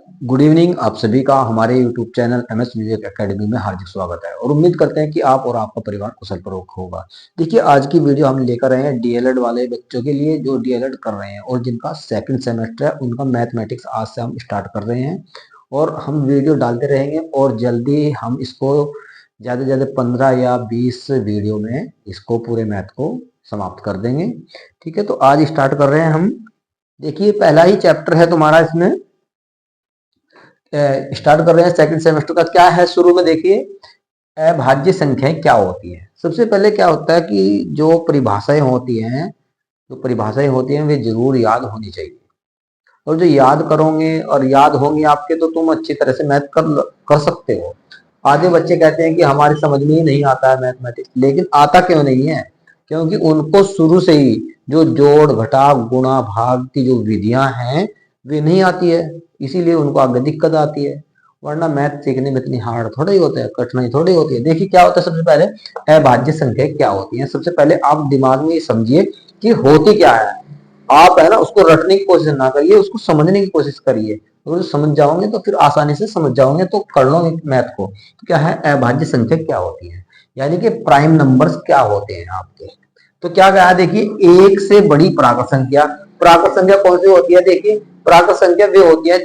Good evening. आप सभी का हमारे YouTube channel MS music academy में हार्दिक स्वागत है और उम्मीद करते हैं कि आप और आपका परिवार कुशल पूर्वक होगा। देखिए, आज की वीडियो हम लेकर आए हैं डीएलएड वाले बच्चों के लिए जो डीएलएड कर रहे हैं और जिनका सेकंड सेमेस्टर है, उनका मैथमेटिक्स आज से हम स्टार्ट कर रहे हैं और हम वीडियो डालते रहेंगे और जल्दी हम इसको ज़्यादा से ज़्यादा 15 या 20 वीडियो में इसको पूरे मैथ को समाप्त कर देंगे। ठीक है, तो आज स्टार्ट कर रहे हैं हम। देखिए, पहला ही चैप्टर है तुम्हारा, इसमें स्टार्ट कर रहे हैं सेकंड सेमेस्टर का। क्या है शुरू में, देखिए अभाज्य संख्याएं क्या होती हैं। सबसे पहले क्या होता है कि जो परिभाषाएं होती हैं वे जरूर याद होनी चाहिए और जो याद करोगे और याद होंगी आपके तो तुम अच्छी तरह से मैथ कर सकते हो। आधे बच्चे कहते हैं कि हमारी समझ में ही नहीं आता है मैथमेटिक्स, लेकिन आता क्यों नहीं है? क्योंकि उनको शुरू से ही जो जोड़ घटाव गुणा भाग की जो विधियां हैं वे नहीं आती है, इसीलिए उनको आगे दिक्कत आती है। वरना मैथ सीखने में इतनी हार्ड थोड़ा ही होता है, कठिनाई थोड़ी होती है। देखिए क्या होता है, सबसे पहले अभाज्य संख्या क्या होती है। सबसे पहले आप दिमाग में ये समझिए कि होती क्या है। आप है ना उसको रटने की कोशिश ना करिए, उसको समझने की कोशिश करिए। अगर समझ जाओगे तो फिर आसानी से समझ जाओगे, तो कर लो मैथ को। तो क्या है अभाज्य संख्या क्या होती है, यानी कि प्राइम नंबर्स क्या होते हैं आपके। तो क्या कहा, देखिए एक से बड़ी प्राकृत संख्या। प्राकृत संख्या कौन सी होती है? देखिए प्राकृत संख्या वे होती है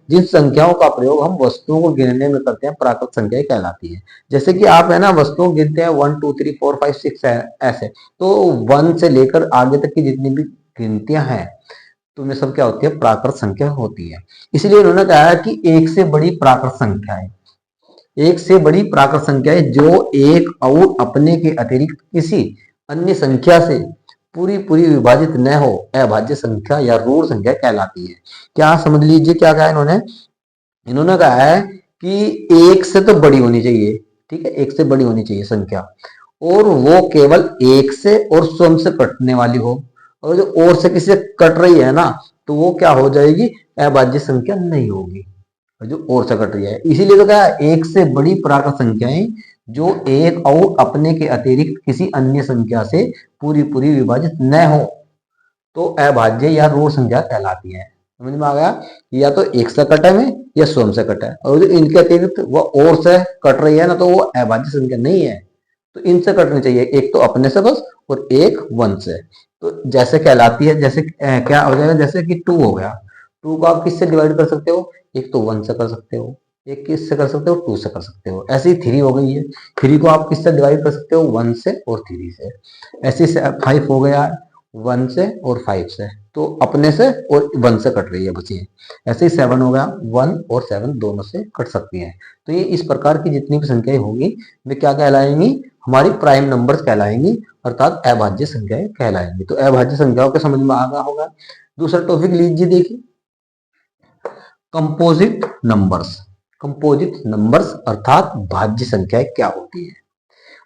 जिन संख्याओं का प्रयोग हम वस्तुओं को गिनने में करते हैं, प्राकृत संख्याएं कहलाती है। जैसे कि आप है ना वस्तुओं गिनते हैं 1 2 3 4 5 6 ऐसे, तो 1 से लेकर आगे तक की जितनी भी गिनतियां हैं तो में सब क्या होती है, प्राकृत संख्या होती है। इसलिए उन्होंने कहा है कि एक से बड़ी प्राकृत संख्या है, एक से बड़ी प्राकृत संख्या है जो एक और अपने के अतिरिक्त किसी अन्य संख्या से पूरी पूरी विभाजित न हो, अभाज्य संख्या या ऋण संख्या कहलाती है। क्या समझ लीजिए क्या कहा इन्होंने। इन्होंने कहा है कि एक से तो बड़ी होनी चाहिए, ठीक है, एक से बड़ी होनी चाहिए संख्या, और वो केवल एक से और स्वयं से कटने वाली हो। और जो और से किसी से कट रही है ना, तो वो क्या हो जाएगी, अभाज्य संख्या नहीं होगी, जो और से कट रही है। इसीलिए तो क्या, एक से बड़ी प्राकृत संख्याएं जो एक और अपने के अतिरिक्त किसी अन्य संख्या से पूरी पूरी विभाजित न हो तो अभाज्य या ऋण संख्या कहलाती है। समझ में आ गया? या तो एक से कटे में या स्वयं से कटे, और जो इनके अतिरिक्त वो और से कट रही है ना, तो वो अभाज्य संख्या नहीं है। तो इनसे कटनी चाहिए, एक तो अपने से बस और एक वन से। तो जैसे कहलाती है, जैसे क्या हो जाएगा, जैसे कि 2 हो गया। 2 को आप किससे डिवाइड कर सकते हो? एक तो 1 से कर सकते हो, एक किससे कर सकते हो, 2 से कर सकते हो। ऐसे ही 3 हो गई है, 3 को आप किससे डिवाइड कर सकते हो? 1 से और 3 से। ऐसे 5 हो गया, 1 से और 5 से, तो अपने से और 1 से कट रही है बची है। ऐसे ही 7 हो गया, 1 और 7 दोनों से कट सकती हैं। तो ये इस प्रकार की जितनी भी संख्याएं होंगी वे क्या कहलाएंगी, हमारी प्राइम नंबर्स कहलाएंगी, अर्थात अभाज्य संख्याएं कहलाएंगी। तो अभाज्य संख्याओं के समझ में आ गया होगा। दूसरा टॉपिक लीजिए, देखिए कंपोजिट नंबर्स। कंपोजिट नंबर्स अर्थात भाज्य संख्याएं क्या होती है।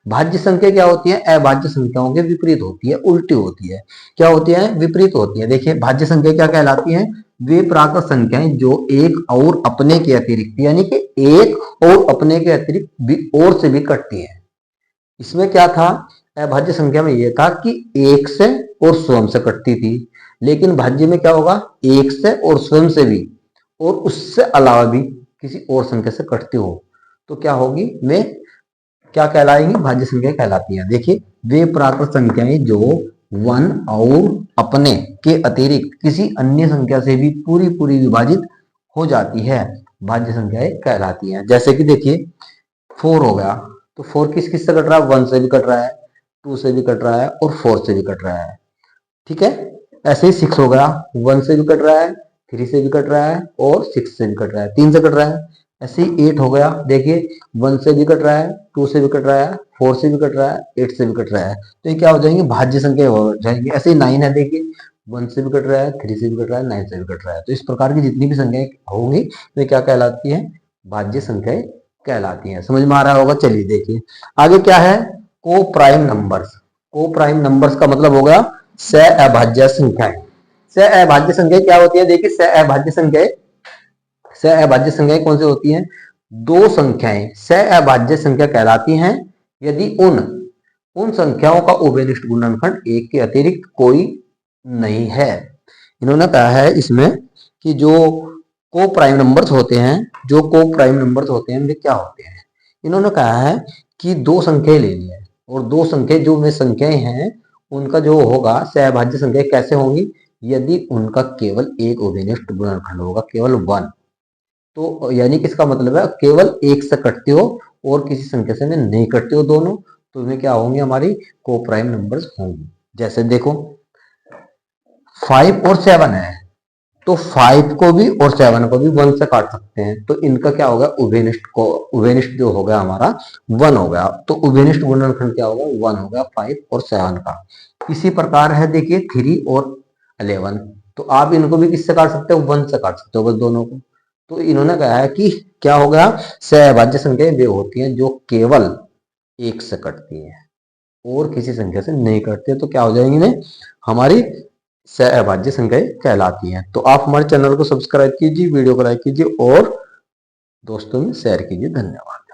भाज्य संख्या क्या होती है, अभाज्य संख्याओं के विपरीत होती है, उल्टी होती है। क्या होती है? विपरीत होती है। देखिए भाज्य संख्या क्या कहलाती है, वे प्राकृत संख्याएं जो एक और अपने के अतिरिक्त, यानी कि एक और अपने के अतिरिक्त भी और से भी कटती हैं। इसमें क्या था, अभाज्य संख्या में यह था कि एक से और स्वयं से कटती थी, लेकिन भाज्य में क्या होगा, एक से और स्वयं से भी और उससे अलावा भी किसी और संख्या से कटती हो तो क्या होगी, वे क्या कहलाएंगी, भाज्य संख्या कहलाती हैं। देखिए वे प्राकृत संख्याएं जो 1 और अपने के अतिरिक्त किसी अन्य संख्या से भी पूरी पूरी विभाजित हो जाती है, भाज्य संख्याएं कहलाती हैं। जैसे कि देखिए 4 हो गया, तो 4 किस किस से कट रहा है, 1 से भी कट रहा है, 2 से भी कट रहा है और 4 से भी कट रहा है, ठीक है। ऐसे ही 6 हो गया, 1 से भी कट रहा है, 3 से भी कट रहा है और 6 से भी कट रहा है, 3 से कट रहा है। ऐसे ही 8 हो गया, देखिए 1 से भी कट रहा है, 2 से भी कट रहा है, 4 से भी कट रहा है, 8 से भी कट रहा है। तो ये क्या हो जाएंगे, भाज्य संख्या हो जाएंगे। ऐसे ही 9 है, देखिए 1 से भी कट रहा है, 3 से भी कट रहा है, 9 से भी कट रहा है। तो इस प्रकार की जितनी भी संख्याएं होंगी वे क्या कहलाती है, भाज्य संख्याएं कहलाती हैं। समझ में आ रहा होगा। चलिए देखिए आगे क्या है, को प्राइम नंबर्स। को प्राइम नंबर्स का मतलब होगा सह संख्याएं। सह अभाज्य संख्या क्या होती है, देखिए सह अभाज्य संख्याएं कौन सी होती हैं, दो संख्याएं सह अभाज्य संख्या कहलाती हैं यदि उन संख्याओं का उभयनिष्ठ गुणनखंड एक के अतिरिक्त कोई नहीं है। इन्होंने कहा है इसमें कि जो को प्राइम नंबर्स होते हैं, जो को प्राइम नंबर्स होते हैं वे क्या होते हैं। इन्होंने कहा है कि दो संख्याएं लेनी है और दो संख्या जो में संख्याएं हैं उनका जो होगा सहभाज्य संख्या कैसे होंगी, यदि उनका केवल एक उभयनिष्ठ गुणनखंड होगा, केवल वन। तो यानी कि इसका मतलब है केवल एक से कटते हो और किसी संख्या से में नहीं कटते हो दोनों, तो इनमें क्या होंगे, हमारी को प्राइम नंबर्स होंगी। जैसे देखो 5 और 7 है, तो 5 को भी और 7 को भी 1 से काट सकते हैं, तो इनका क्या होगा, उभयनिष्ठ जो होगा हमारा 1 हो गया। तो उभयनिष्ठ गुणनखंड क्या होगा, 1 हो गया 5 और 7 का। इसी प्रकार है देखिए 3 और 11, तो आप इनको भी किससे काट सकते हो, 1 से काट सकते हो बस दोनों को। तो इन्होंने कहा है कि क्या हो गया, सहभाज्य संख्याएं वे होती हैं जो केवल एक से कटती हैं और किसी संख्या से नहीं कटते, तो क्या हो जाएंगी ने हमारी सहभाज्य संख्याएं कहलाती हैं। तो आप हमारे चैनल को सब्सक्राइब कीजिए, वीडियो को लाइक कीजिए और दोस्तों में शेयर कीजिए। धन्यवाद।